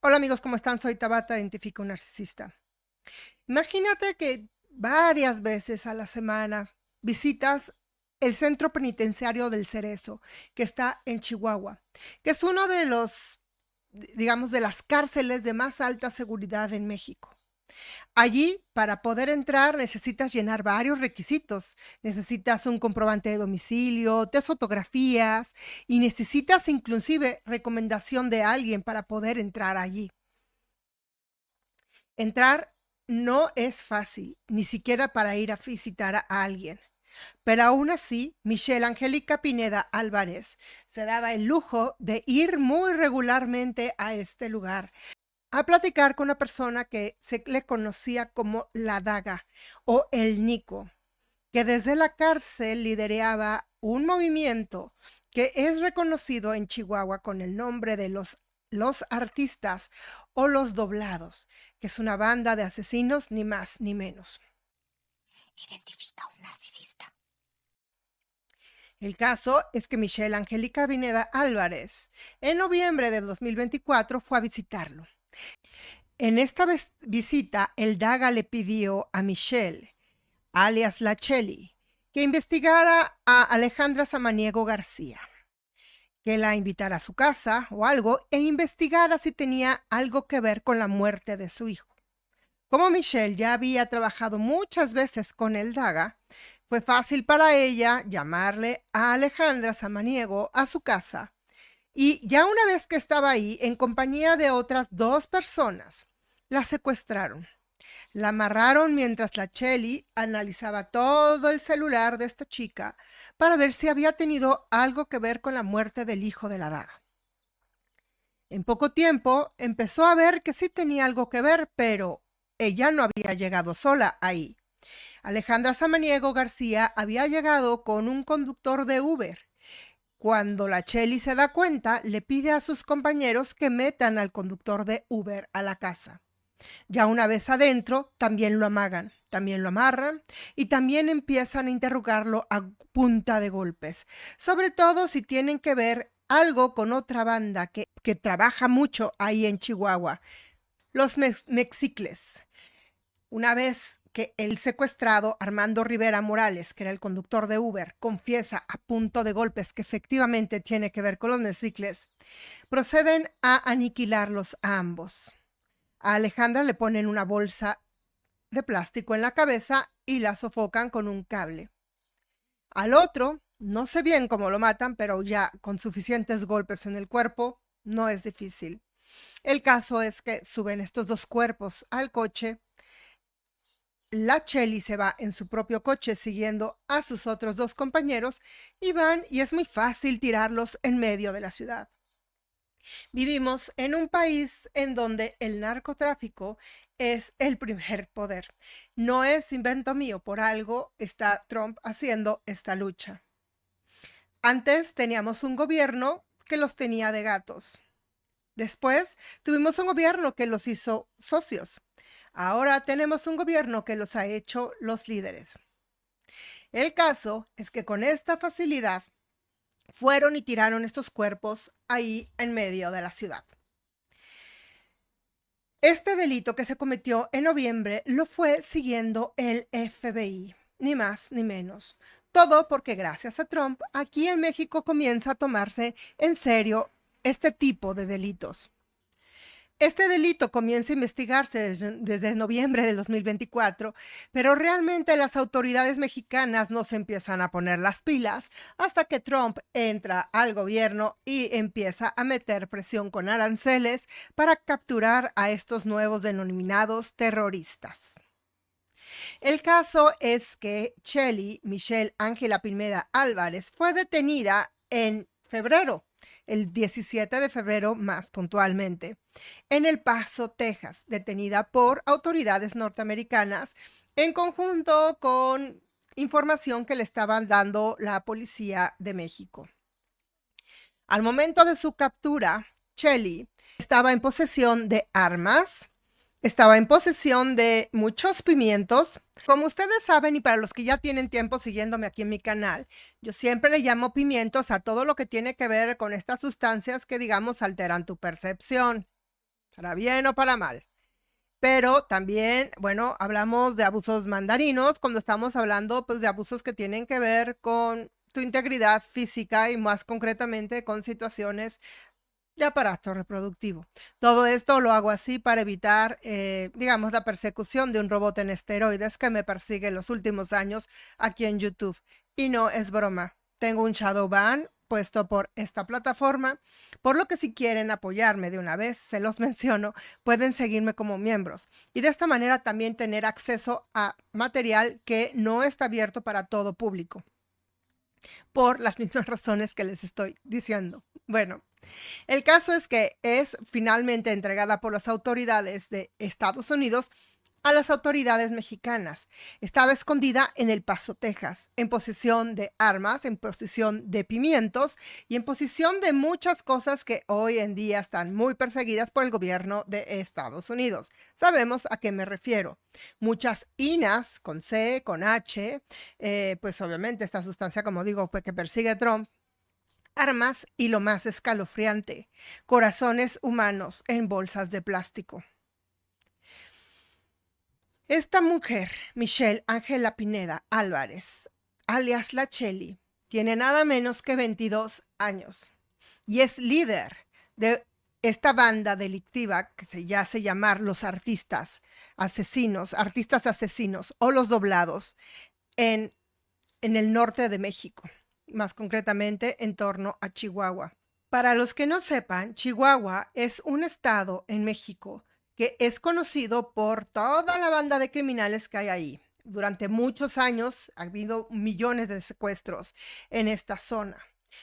Hola amigos, ¿cómo están? Soy Tabata, identifico un narcisista. Imagínate que varias veces a la semana visitas el centro penitenciario del Cerezo, que está en Chihuahua, que es uno de los, digamos, de las cárceles de más alta seguridad en México. Allí, para poder entrar, necesitas llenar varios requisitos. Necesitas un comprobante de domicilio, 3 fotografías y necesitas inclusive recomendación de alguien para poder entrar allí. Entrar no es fácil, ni siquiera para ir a visitar a alguien. Pero aún así, Michelle Angélica Pineda Álvarez se daba el lujo de ir muy regularmente a este lugar a platicar con una persona que se le conocía como la Daga o el Nico, que desde la cárcel lideraba un movimiento que es reconocido en Chihuahua con el nombre de los artistas o los doblados, que es una banda de asesinos ni más ni menos. Identifica un narcisista. El caso es que Michelle Angélica Pineda Álvarez en noviembre de 2024 fue a visitarlo. En esta visita, el Daga le pidió a Michelle, alias La Cheli, que investigara a Alejandra Samaniego García, que la invitara a su casa o algo e investigara si tenía algo que ver con la muerte de su hijo. Como Michelle ya había trabajado muchas veces con el Daga, fue fácil para ella llamarle a Alejandra Samaniego a su casa. Y ya una vez que estaba ahí, en compañía de otras 2 personas, la secuestraron. La amarraron mientras la Cheli analizaba todo el celular de esta chica para ver si había tenido algo que ver con la muerte del hijo de la Daga. En poco tiempo empezó a ver que sí tenía algo que ver, pero ella no había llegado sola ahí. Alejandra Samaniego García había llegado con un conductor de Uber. Cuando la Cheli se da cuenta, le pide a sus compañeros que metan al conductor de Uber a la casa. Ya una vez adentro, también lo amagan, también lo amarran y también empiezan a interrogarlo a punta de golpes, sobre todo si tienen que ver algo con otra banda que trabaja mucho ahí en Chihuahua, los Mexicles. Una vez que el secuestrado, Armando Rivera Morales, que era el conductor de Uber, confiesa a punto de golpes que efectivamente tiene que ver con los Mexicles, proceden a aniquilarlos a ambos. A Alejandra le ponen una bolsa de plástico en la cabeza y la sofocan con un cable. Al otro, no sé bien cómo lo matan, pero ya con suficientes golpes en el cuerpo, no es difícil. El caso es que suben estos 2 cuerpos al coche. La Cheli se va en su propio coche siguiendo a sus otros 2 compañeros y van y es muy fácil tirarlos en medio de la ciudad. Vivimos en un país en donde el narcotráfico es el primer poder. No es invento mío, por algo está Trump haciendo esta lucha. Antes teníamos un gobierno que los tenía de gatos. Después tuvimos un gobierno que los hizo socios. Ahora tenemos un gobierno que los ha hecho los líderes. El caso es que con esta facilidad fueron y tiraron estos cuerpos ahí en medio de la ciudad. Este delito que se cometió en noviembre lo fue siguiendo el FBI, ni más ni menos. Todo porque gracias a Trump, aquí en México comienza a tomarse en serio este tipo de delitos. Este delito comienza a investigarse desde noviembre de 2024, pero realmente las autoridades mexicanas no se empiezan a poner las pilas hasta que Trump entra al gobierno y empieza a meter presión con aranceles para capturar a estos nuevos denominados terroristas. El caso es que Michelle Ángela Pineda Álvarez fue detenida en febrero, el 17 de febrero más puntualmente, en El Paso, Texas, detenida por autoridades norteamericanas en conjunto con información que le estaban dando la Policía de México. Al momento de su captura, Cheli estaba en posesión de armas, Estaba en posesión de muchos pimientos. Como ustedes saben, y para los que ya tienen tiempo siguiéndome aquí en mi canal, yo siempre le llamo pimientos a todo lo que tiene que ver con estas sustancias que, digamos, alteran tu percepción, para bien o para mal. Pero también, bueno, hablamos de abusos mandarinos cuando estamos hablando, pues, de abusos que tienen que ver con tu integridad física y más concretamente con situaciones de aparato reproductivo. Todo esto lo hago así para evitar, digamos, la persecución de un robot en esteroides que me persigue en los últimos años aquí en YouTube. Y no es broma. Tengo un shadow ban puesto por esta plataforma, por lo que si quieren apoyarme de una vez, se los menciono, pueden seguirme como miembros y de esta manera también tener acceso a material que no está abierto para todo público, por las mismas razones que les estoy diciendo. Bueno, el caso es que es finalmente entregada por las autoridades de Estados Unidos a las autoridades mexicanas. Estaba escondida en El Paso, Texas, en posesión de armas, en posesión de pimientos y en posesión de muchas cosas que hoy en día están muy perseguidas por el gobierno de Estados Unidos. Sabemos a qué me refiero. Muchas INAs con C, con H, pues obviamente esta sustancia, como digo, pues que persigue a Trump, armas y lo más escalofriante, corazones humanos en bolsas de plástico. Esta mujer, Michelle Ángela Pineda Álvarez, alias La Cheli, tiene nada menos que 22 años y es líder de esta banda delictiva que se hace llamar los artistas asesinos o los doblados en el norte de México, más concretamente en torno a Chihuahua. Para los que no sepan, Chihuahua es un estado en México que es conocido por toda la banda de criminales que hay ahí. Durante muchos años ha habido millones de secuestros en esta zona.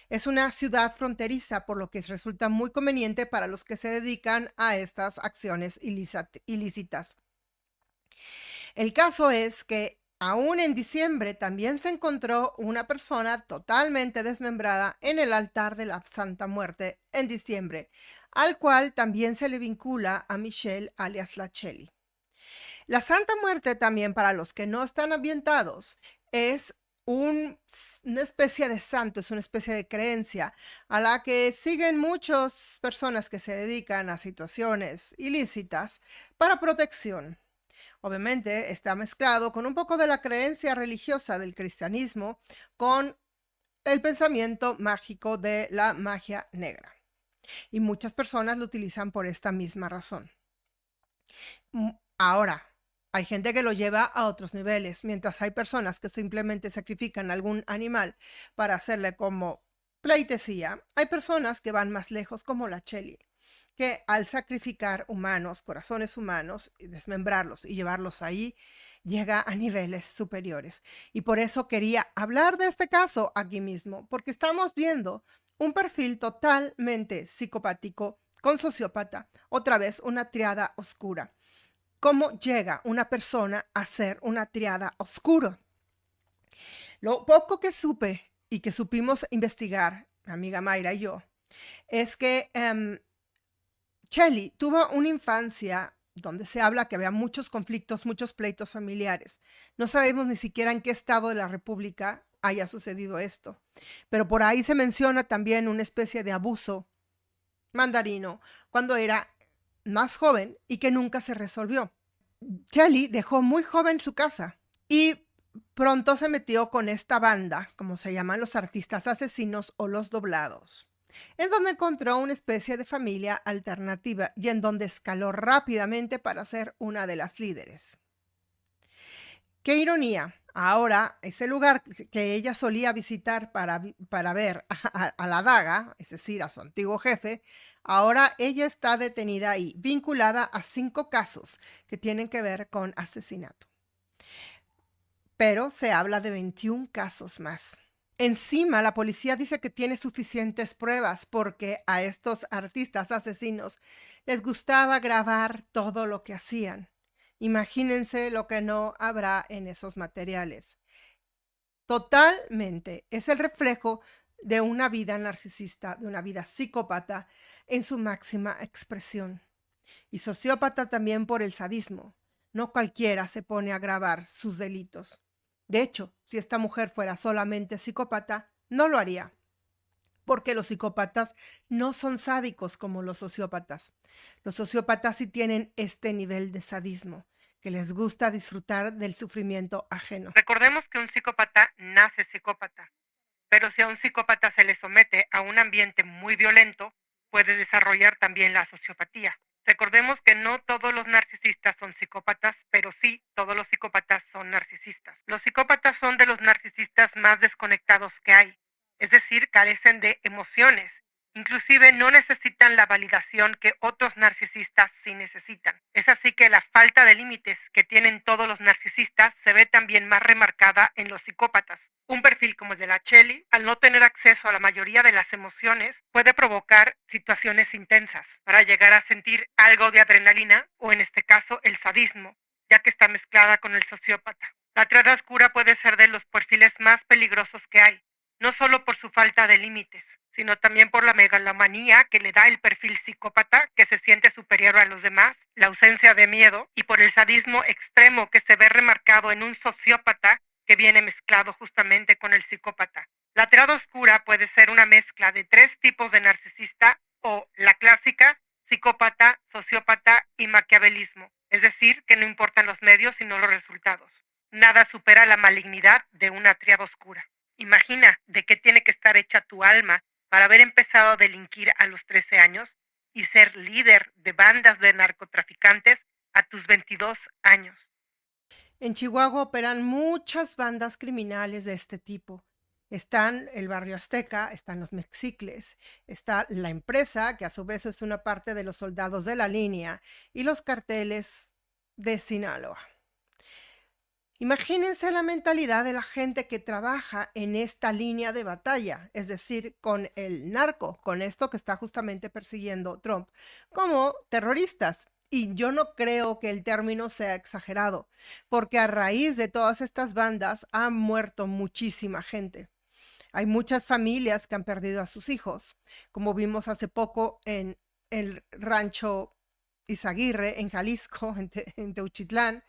Es una ciudad fronteriza, por lo que resulta muy conveniente para los que se dedican a estas acciones ilícitas. El caso es que aún en diciembre también se encontró una persona totalmente desmembrada en el altar de la Santa Muerte en diciembre, al cual también se le vincula a Michelle alias La Cheli. La Santa Muerte también, para los que no están ambientados, es una especie de santo, es una especie de creencia a la que siguen muchas personas que se dedican a situaciones ilícitas para protección. Obviamente está mezclado con un poco de la creencia religiosa del cristianismo con el pensamiento mágico de la magia negra. Y muchas personas lo utilizan por esta misma razón. Ahora, hay gente que lo lleva a otros niveles, mientras hay personas que simplemente sacrifican algún animal para hacerle como pleitesía. Hay personas que van más lejos, como la Cheli, que al sacrificar humanos, corazones humanos, y desmembrarlos y llevarlos ahí, llega a niveles superiores. Y por eso quería hablar de este caso aquí mismo, porque estamos viendo un perfil totalmente psicopático con sociópata, otra vez una triada oscura. ¿Cómo llega una persona a ser una triada oscura? Lo poco que supe y que supimos investigar, mi amiga Mayra y yo, es que Cheli tuvo una infancia donde se habla que había muchos conflictos, muchos pleitos familiares. No sabemos ni siquiera en qué estado de la República haya sucedido esto, pero por ahí se menciona también una especie de abuso mandarino cuando era más joven y que nunca se resolvió. Cheli dejó muy joven su casa y pronto se metió con esta banda, como se llaman los artistas asesinos o los doblados, en donde encontró una especie de familia alternativa y en donde escaló rápidamente para ser una de las líderes. ¡Qué ironía! Ahora, ese lugar que ella solía visitar para ver a la daga, es decir, a su antiguo jefe, ahora ella está detenida ahí, vinculada a 5 casos que tienen que ver con asesinato. Pero se habla de 21 casos más. Encima, la policía dice que tiene suficientes pruebas porque a estos artistas asesinos les gustaba grabar todo lo que hacían. Imagínense lo que no habrá en esos materiales. Totalmente, es el reflejo de una vida narcisista, de una vida psicópata en su máxima expresión. Y sociópata también por el sadismo. No cualquiera se pone a grabar sus delitos. De hecho, si esta mujer fuera solamente psicópata, no lo haría, porque los psicópatas no son sádicos como los sociópatas. Los sociópatas sí tienen este nivel de sadismo, que les gusta disfrutar del sufrimiento ajeno. Recordemos que un psicópata nace psicópata, pero si a un psicópata se le somete a un ambiente muy violento, puede desarrollar también la sociopatía. Recordemos que no todos los narcisistas son psicópatas, pero sí todos los psicópatas son narcisistas. Los psicópatas son de los narcisistas más desconectados que hay, es decir, carecen de emociones. Inclusive no necesitan la validación que otros narcisistas sí necesitan. Es así que la falta de límites que tienen todos los narcisistas se ve también más remarcada en los psicópatas. Un perfil como el de la Shelly, al no tener acceso a la mayoría de las emociones, puede provocar situaciones intensas para llegar a sentir algo de adrenalina o en este caso el sadismo, ya que está mezclada con el sociópata. La trama oscura puede ser de los perfiles más peligrosos que hay, no solo por su falta de límites, sino también por la megalomanía que le da el perfil psicópata, que se siente superior a los demás, la ausencia de miedo, y por el sadismo extremo que se ve remarcado en un sociópata que viene mezclado justamente con el psicópata. La triada oscura puede ser una mezcla de 3 tipos de narcisista o la clásica psicópata, sociópata y maquiavelismo, es decir, que no importan los medios sino los resultados. Nada supera la malignidad de una triada oscura. Imagina de qué tiene que estar hecha tu alma para haber empezado a delinquir a los 13 años y ser líder de bandas de narcotraficantes a tus 22 años. En Chihuahua operan muchas bandas criminales de este tipo. Están el Barrio Azteca, están los Mexicles, está la empresa, que a su vez es una parte de los soldados de la línea, y los carteles de Sinaloa. Imagínense la mentalidad de la gente que trabaja en esta línea de batalla, es decir, con el narco, con esto que está justamente persiguiendo Trump, como terroristas. Y yo no creo que el término sea exagerado, porque a raíz de todas estas bandas ha muerto muchísima gente. Hay muchas familias que han perdido a sus hijos, como vimos hace poco en el rancho Izaguirre, en Jalisco, en Teuchitlán.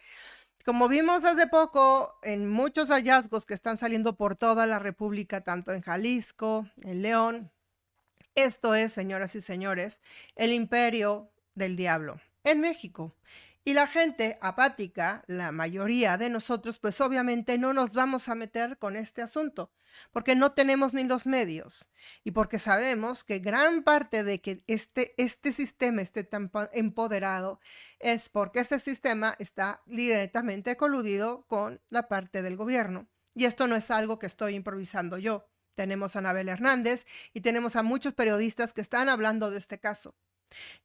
Como vimos hace poco en muchos hallazgos que están saliendo por toda la República, tanto en Jalisco, en León. Esto es, señoras y señores, el imperio del diablo en México. Y la gente apática, la mayoría de nosotros, pues obviamente no nos vamos a meter con este asunto, porque no tenemos ni los medios y porque sabemos que gran parte de que este sistema esté tan empoderado es porque ese sistema está directamente coludido con la parte del gobierno. Y esto no es algo que estoy improvisando yo. Tenemos a Anabel Hernández y tenemos a muchos periodistas que están hablando de este caso.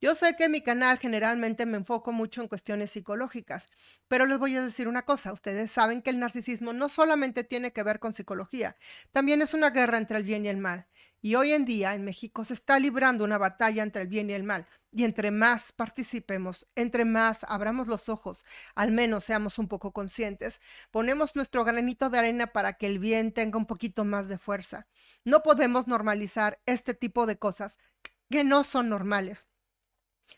Yo sé que en mi canal generalmente me enfoco mucho en cuestiones psicológicas, pero les voy a decir una cosa, ustedes saben que el narcisismo no solamente tiene que ver con psicología, también es una guerra entre el bien y el mal. Y hoy en día en México se está librando una batalla entre el bien y el mal. Y entre más participemos, entre más abramos los ojos, al menos seamos un poco conscientes, ponemos nuestro granito de arena para que el bien tenga un poquito más de fuerza. No podemos normalizar este tipo de cosas que no son normales.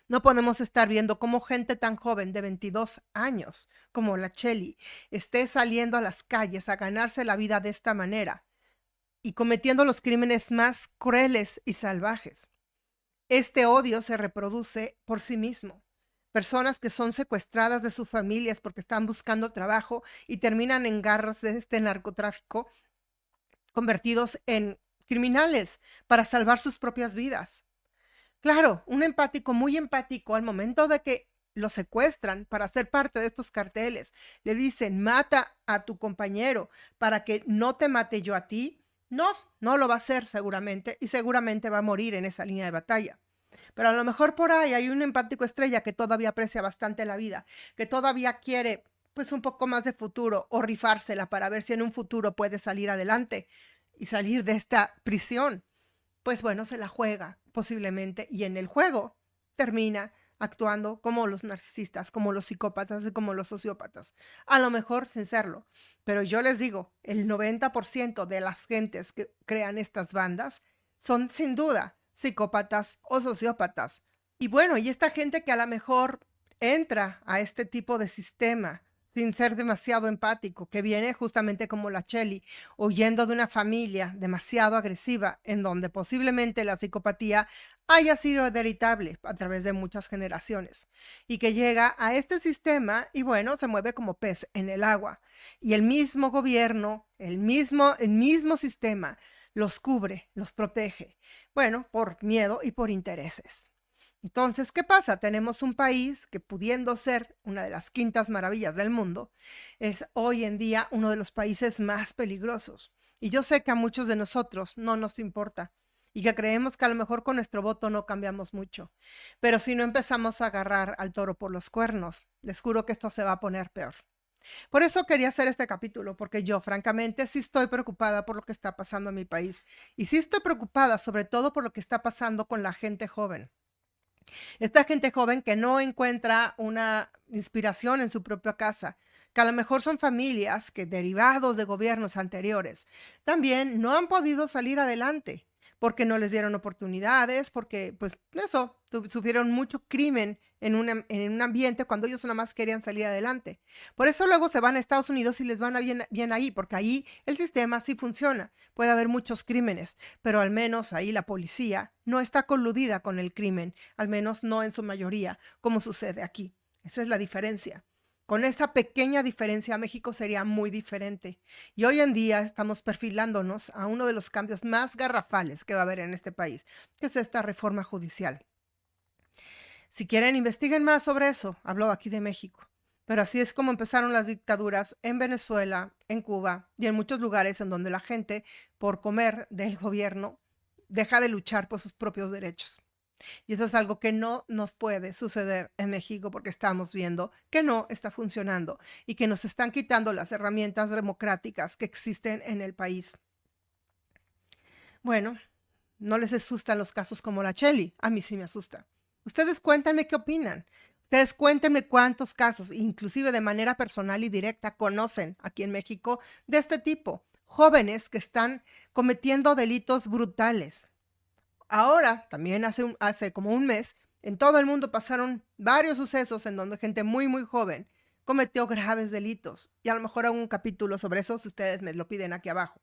No podemos estar viendo cómo gente tan joven de 22 años como la Shelly esté saliendo a las calles a ganarse la vida de esta manera y cometiendo los crímenes más crueles y salvajes. Este odio se reproduce por sí mismo. Personas que son secuestradas de sus familias porque están buscando trabajo y terminan en garras de este narcotráfico, convertidos en criminales para salvar sus propias vidas. Claro, un empático, muy empático, al momento de que lo secuestran para ser parte de estos carteles, le dicen, mata a tu compañero para que no te mate yo a ti. No lo va a hacer seguramente y seguramente va a morir en esa línea de batalla. Pero a lo mejor por ahí hay un empático estrella que todavía aprecia bastante la vida, que todavía quiere pues un poco más de futuro o rifársela para ver si en un futuro puede salir adelante y salir de esta prisión. Pues bueno, se la juega posiblemente y en el juego termina actuando como los narcisistas, como los psicópatas y como los sociópatas. A lo mejor sin serlo, pero yo les digo, el 90% de las gentes que crean estas bandas son sin duda psicópatas o sociópatas. Y bueno, y esta gente que a lo mejor entra a este tipo de sistema sin ser demasiado empático, que viene justamente como la Cheli, huyendo de una familia demasiado agresiva, en donde posiblemente la psicopatía haya sido hereditable a través de muchas generaciones, y que llega a este sistema y bueno, se mueve como pez en el agua. Y el mismo gobierno, el mismo sistema, los cubre, los protege, bueno, por miedo y por intereses. Entonces, ¿qué pasa? Tenemos un país que, pudiendo ser una de las quintas maravillas del mundo, es hoy en día uno de los países más peligrosos. Y yo sé que a muchos de nosotros no nos importa y que creemos que a lo mejor con nuestro voto no cambiamos mucho. Pero si no empezamos a agarrar al toro por los cuernos, les juro que esto se va a poner peor. Por eso quería hacer este capítulo, porque yo francamente sí estoy preocupada por lo que está pasando en mi país. Y sí estoy preocupada sobre todo por lo que está pasando con la gente joven. Esta gente joven que no encuentra una inspiración en su propia casa, que a lo mejor son familias que, derivados de gobiernos anteriores, también no han podido salir adelante porque no les dieron oportunidades, porque pues eso, sufrieron mucho crimen en un ambiente cuando ellos nada más querían salir adelante. Por eso luego se van a Estados Unidos y les van a bien ahí, porque ahí el sistema sí funciona. Puede haber muchos crímenes, pero al menos ahí la policía no está coludida con el crimen, al menos no en su mayoría, como sucede aquí. Esa es la diferencia. Con esa pequeña diferencia, México sería muy diferente. Y hoy en día estamos perfilándonos a uno de los cambios más garrafales que va a haber en este país, que es esta reforma judicial. Si quieren, investiguen más sobre eso. Hablo aquí de México. Pero así es como empezaron las dictaduras en Venezuela, en Cuba y en muchos lugares en donde la gente, por comer del gobierno, deja de luchar por sus propios derechos. Y eso es algo que no nos puede suceder en México porque estamos viendo que no está funcionando y que nos están quitando las herramientas democráticas que existen en el país. Bueno, no les asustan los casos como la Cheli. A mí sí me asusta. Ustedes cuéntenme qué opinan. Ustedes cuéntenme cuántos casos, inclusive de manera personal y directa, conocen aquí en México de este tipo. Jóvenes que están cometiendo delitos brutales. Ahora, también hace como un mes, en todo el mundo pasaron varios sucesos en donde gente muy, muy joven cometió graves delitos. Y a lo mejor hago un capítulo sobre eso si ustedes me lo piden aquí abajo.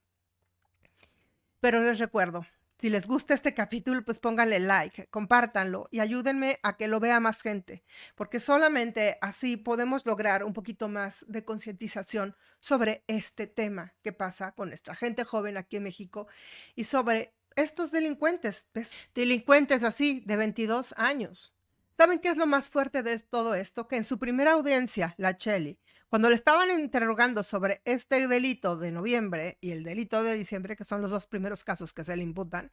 Pero les recuerdo, si les gusta este capítulo, pues pónganle like, compártanlo y ayúdenme a que lo vea más gente, porque solamente así podemos lograr un poquito más de concientización sobre este tema que pasa con nuestra gente joven aquí en México y sobre estos delincuentes, ¿ves? Delincuentes así de 22 años. ¿Saben qué es lo más fuerte de todo esto? Que en su primera audiencia, la Cheli, cuando le estaban interrogando sobre este delito de noviembre y el delito de diciembre, que son los dos primeros casos que se le imputan,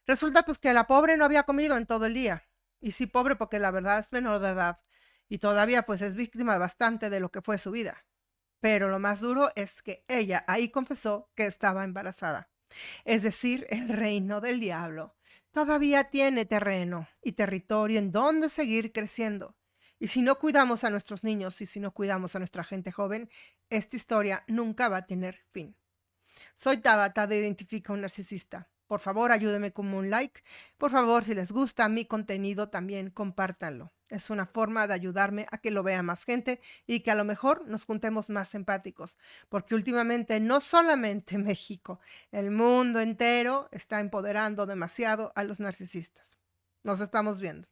resulta pues que la pobre no había comido en todo el día. Y sí, pobre porque la verdad es menor de edad y todavía pues es víctima bastante de lo que fue su vida. Pero lo más duro es que ella ahí confesó que estaba embarazada. Es decir, el reino del diablo todavía tiene terreno y territorio en donde seguir creciendo. Y si no cuidamos a nuestros niños y si no cuidamos a nuestra gente joven, esta historia nunca va a tener fin. Soy Tabata de Identifica un Narcisista. Por favor, ayúdenme con un like. Por favor, si les gusta mi contenido, también compártanlo. Es una forma de ayudarme a que lo vea más gente y que a lo mejor nos juntemos más empáticos. Porque últimamente no solamente México, el mundo entero está empoderando demasiado a los narcisistas. Nos estamos viendo.